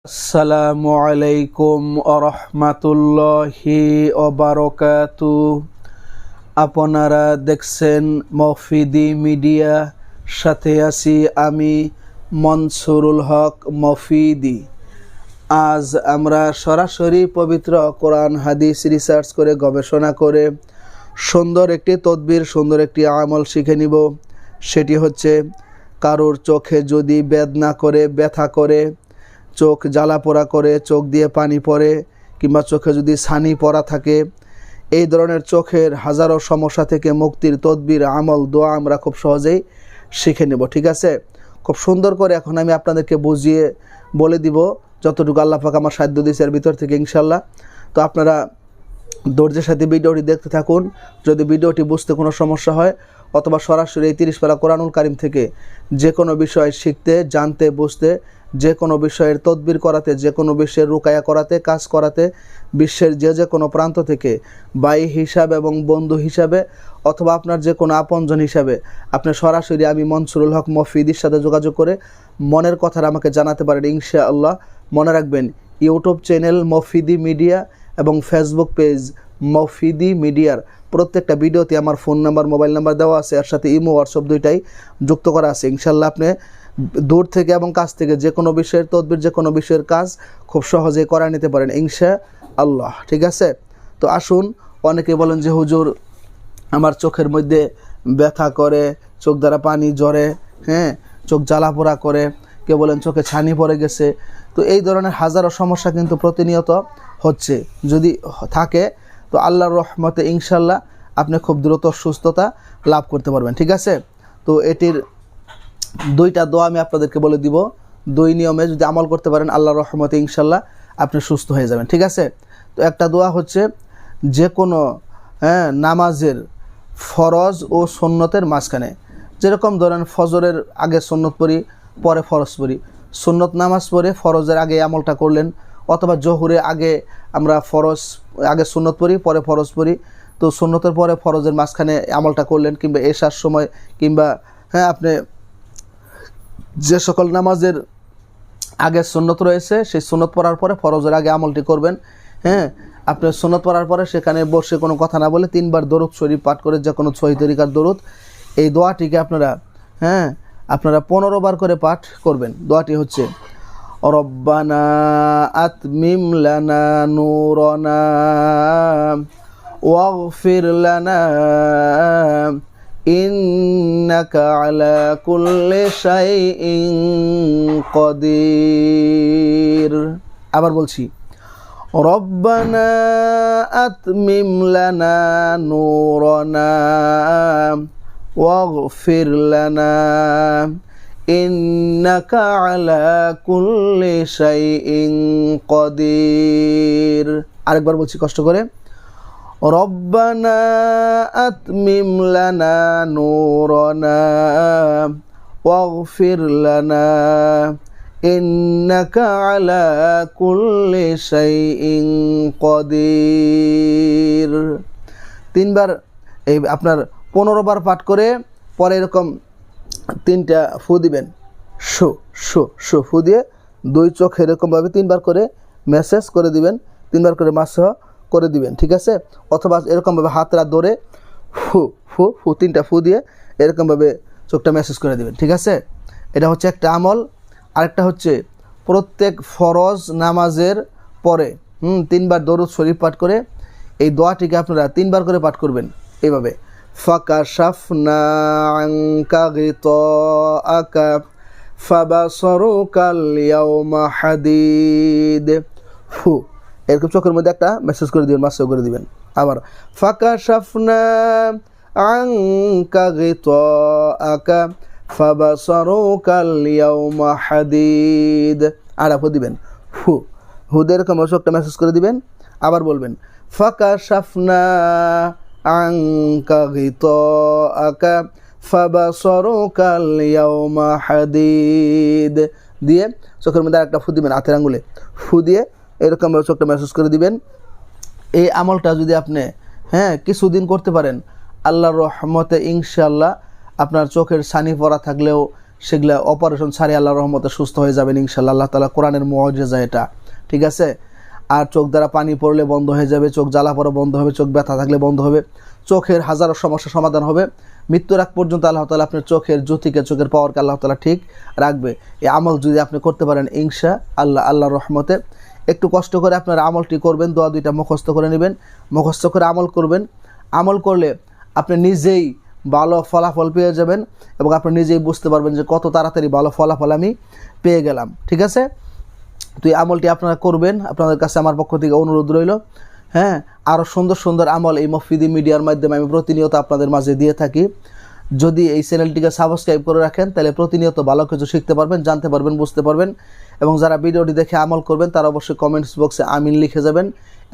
আসসালামু আলাইকুম আরহামাতুল্লাহি ওবারাকাতু। আপনারা দেখছেন মফিদি মিডিয়া, সাথে আছি আমি মনসুরুল হক মফিদি। আজ আমরা সরাসরি পবিত্র কোরআন হাদিস রিসার্চ করে গবেষণা করে সুন্দর একটি তদবির, সুন্দর একটি আমল শিখে নিব। সেটি হচ্ছে, কারোর চোখে যদি বেদনা করে, ব্যথা করে, চোখ জ্বালা পোড়া করে, চোখ দিয়ে পানি পড়ে, কিংবা চোখে যদি ছানি পড়া থাকে, এই ধরনের চোখের হাজারো সমস্যা থেকে মুক্তির তদবির, আমল, দোয়া আমরা খুব সহজেই শিখে নেব। ঠিক আছে, খুব সুন্দর করে এখন আমি আপনাদেরকে বুঝিয়ে বলে দিব যতটুকু আল্লাহ পাক আমার সাধ্য দিয়েছে এর ভিতর থেকে, ইনশাল্লাহ। তো আপনারা ধৈর্যের সাথে ভিডিওটি দেখতে থাকুন। যদি ভিডিওটি বুঝতে কোনো সমস্যা হয় অথবা সরাসরি এই 30 পারা কোরআনুল কারীম থেকে যে কোনো বিষয় শিখতে, জানতে, বুঝতে, যে কোনো বিষয়ের তদবির করাতে, যে কোনো বিষয়ের রুকায়া করাতে, কাজ করাতে, বিশ্বের যে কোনো প্রান্ত থেকে ভাই হিসাবে এবং বন্ধু হিসাবে অথবা আপনার যে কোনো আপনজন হিসাবে আপনি সরাসরি আমি মনসুরুল হক মফিদির সাথে যোগাযোগ করে মনের কথাটা আমাকে জানাতে পারেন, ইনশাআল্লাহ। মনে রাখবেন, ইউটিউব চ্যানেল মফিদি মিডিয়া এবং ফেসবুক পেজ মফিদি মিডিয়ার প্রত্যেকটা ভিডিওতে আমার ফোন নাম্বার, মোবাইল নাম্বার দেওয়া আছে, এর সাথে ইমো, হোয়াটসঅ্যাপ দুইটাই যুক্ত করা আছে। ইনশাআল্লাহ আপনি দূর থেকে এবং কাছ থেকে যে কোনো বিষয়ের তদবির, যে কোনো বিষয়ের কাজ খুব সহজে করা নিতে পারেন, ইনশাআল্লাহ। ঠিক আছে, তো আসুন। অনেকে বলেন যে হুজুর আমার চোখের মধ্যে ব্যথা করে, চোখ দ্বারা পানি ঝরে, চোখ জ্বালা পোড়া করে, কেউ বলেন চোখে ছানি পড়ে গেছে। তো এই ধরনের হাজারো সমস্যা কিন্তু প্রতিনিয়ত হচ্ছে। যদি থাকে তো আল্লাহর রহমতে ইনশাল্লাহ আপনি খুব দ্রুত সুস্থতা লাভ করতে পারবেন। ঠিক আছে, তো এটির দুইটা দোয়া আমি আপনাদেরকে বলে দিব। দুই নিয়মে যদি আমল করতে পারেন আল্লাহর রহমতে ইনশাল্লাহ আপনি সুস্থ হয়ে যাবেন। ঠিক আছে, তো একটা দোয়া হচ্ছে, যে কোনো নামাজের ফরজ ও সুন্নতের মাঝখানে, যেরকম ধরেন ফজরের আগে সুন্নত পড়ি, পরে ফরজ পড়ি, সুন্নত নামাজ পড়ে ফরজের আগে আমলটা করলেন, অথবা জোহরে আগে আমরা ফরজ আগে সুন্নত পড়ি, পরে ফরজ পড়ি, তো সুন্নতের পরে ফরজের মাঝখানে আমলটা করলেন, কিংবা এশার সময়, কিংবা আপনি যে সকল নামাজের আগে সুন্নত রয়েছে সেই সুন্নত পড়ার পরে ফরজের আগে আমলটি করবেন। আপনি সুন্নত পড়ার পরে সেখানে বসে কোনো কথা না বলে 3 বার দরুদ শরীফ পাঠ করে, যে কোনো সহিহ তরিকার দরুদ, এই দোয়াটিকে আপনারা 15 বার করে পাঠ করবেন। দোয়াটি হচ্ছে, রব্বানা আতমিম লানা নূরানা ওয়াগফির লানা ইন্নাকা আলা কুল্লি শাইইন কাদির। আবার বলছি, রব্বানা আতমিম লানা নূরানা ওয়াগফির লানা ইন্নাকা আলা কুল্লি শাইইন কাদির। আরেকবার বলছি কষ্ট করে, রব্বানা আতমিম লানা নূরানা ওয়াগফির লানা ইন্নাকা আলা কুল্লি শাইইন কাদির। 3 বার এই আপনার 15 বার পাঠ করে পরে এরকম 3টা ফু দিবেন, শু শু শু ফু দিয়ে 2 চোখ এরকমভাবে 3 বার করে মেসেজ করে দিবেন, 3 বার করে মাসহ করে দিবেন। ঠিক আছে, অথবা এরকমভাবে হাতটা ধরে ফু ফু ফু 3টা ফু দিয়ে এরকমভাবে চোখটা মেসেজ করে দিবেন। ঠিক আছে, এটা হচ্ছে একটা আমল। আরেকটা হচ্ছে, প্রত্যেক ফরজ নামাজের পরে 3 বার দরুদ শরীফ পাঠ করে এই দোয়াটিকে আপনারা 3 বার করে পাঠ করবেন। এইভাবে, ফাকাশাফনা আনকা গিতাআকা ফাবাসরুকাল ইয়াওমা হাদিদ। ফু এরকম চোখের মধ্যে একটা মেসেজ করে দিবেন, মাসও করে দিবেন। আবার, ফাকাশাফনা আনকা গিতাআকা ফাবাসরুকাল ইয়াওমা হাদিদ। আর আপু দিবেন ফু হুদের এরকম একটা মেসেজ করে দিবেন। আবার বলবেন, ফাকাশাফনা আনকা গিতাআকা ফাবাসরুকাল ইয়াওমা হাদিদ দিয়ে চোখের মধ্যে আরেকটা ফু দিবেন, হাতের আঙ্গুলে ফু দিয়ে এরকমভাবে চোখটা মেসেজ করে দিবেন। এই আমলটা যদি আপনি কিছুদিন করতে পারেন, আল্লাহর রহমতে ইনশাআল্লাহ আপনার চোখের ছানি পড়া থাকলেও, সেগুলা অপারেশন ছাড়িয়ে আল্লাহর রহমতে সুস্থ হয়ে যাবেন ইনশাআল্লাহ। আল্লাহ তাআলা কোরআনের মুআজিজা এটা, ঠিক আছে। আর চোখ দ্বারা পানি পড়লে বন্ধ হয়ে যাবে, চোখ জ্বালা পড়া বন্ধ হবে, চোখ ব্যথা থাকলে বন্ধ হবে, চোখের হাজারো সমস্যার সমাধান হবে। মৃত্যুর আগ পর্যন্ত আল্লাহ তাআলা আপনার চোখের জ্যোতিকে, চোখের পাওয়ারকে আল্লাহ তাআলা ঠিক রাখবে। এই আমল যদি আপনি করতে পারেন ইনশাআল্লাহ আল্লাহর রহমতে, একটু কষ্ট করে আপনার আমলটি করবেন, দোয়া দুইটা মুখস্থ করে নেবেন, মুখস্থ করে আমল করবেন। আমল করলে আপনি নিজেই ভালো ফলাফল পেয়ে যাবেন এবং আপনি নিজেই বুঝতে পারবেন যে কত তাড়াতাড়ি ভালো ফলাফল আমি পেয়ে গেলাম, ঠিক আছে। তো এই আমলটি আপনারা করবেন, আপনাদের কাছে আমার পক্ষ থেকে অনুরোধ রইল। হ্যাঁ, আরও সুন্দর সুন্দর আমল এই মফিদি মিডিয়ার মাধ্যমে আমি প্রতিনিয়ত আপনাদের মাঝে দিয়ে থাকি। যদি এই চ্যানেলটিকে সাবস্ক্রাইব করে রাখেন তাহলে প্রতিনিয়ত ভালো কিছু শিখতে পারবেন, জানতে পারবেন, বুঝতে পারবেন। এবং যারা ভিডিওটি দেখে আমল করবেন তারা অবশ্যই কমেন্টস বক্সে আমিন লিখে যাবেন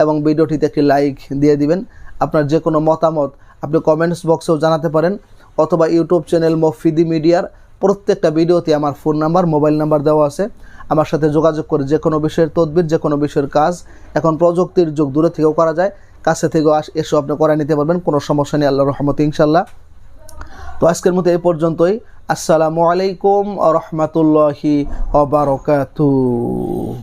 এবং ভিডিওটিতে একটি লাইক দিয়ে দিবেন। আপনার যে কোনো মতামত আপনি কমেন্টস বক্সেও জানাতে পারেন, অথবা ইউটিউব চ্যানেল মফিদি মিডিয়ার প্রত্যেকটা ভিডিওতে আমার ফোন নাম্বার, মোবাইল নাম্বার দেওয়া আছে। আমার সাথে যোগাযোগ করে যে কোনো বিষয়ের তদবির, যে কোনো বিষয়ের কাজ, এখন প্রযুক্তির যুগ, দূরে থেকেও করা যায়, কাছে থেকেও এসব আপনি করে নিতে পারবেন, কোনো সমস্যা নেই আল্লাহর রহমতে ইনশাআল্লাহ। তো আজকের মতো এই পর্যন্তই। আসসালামু আলাইকুম ওয়া রাহমাতুল্লাহি ওয়া বারাকাতুহু।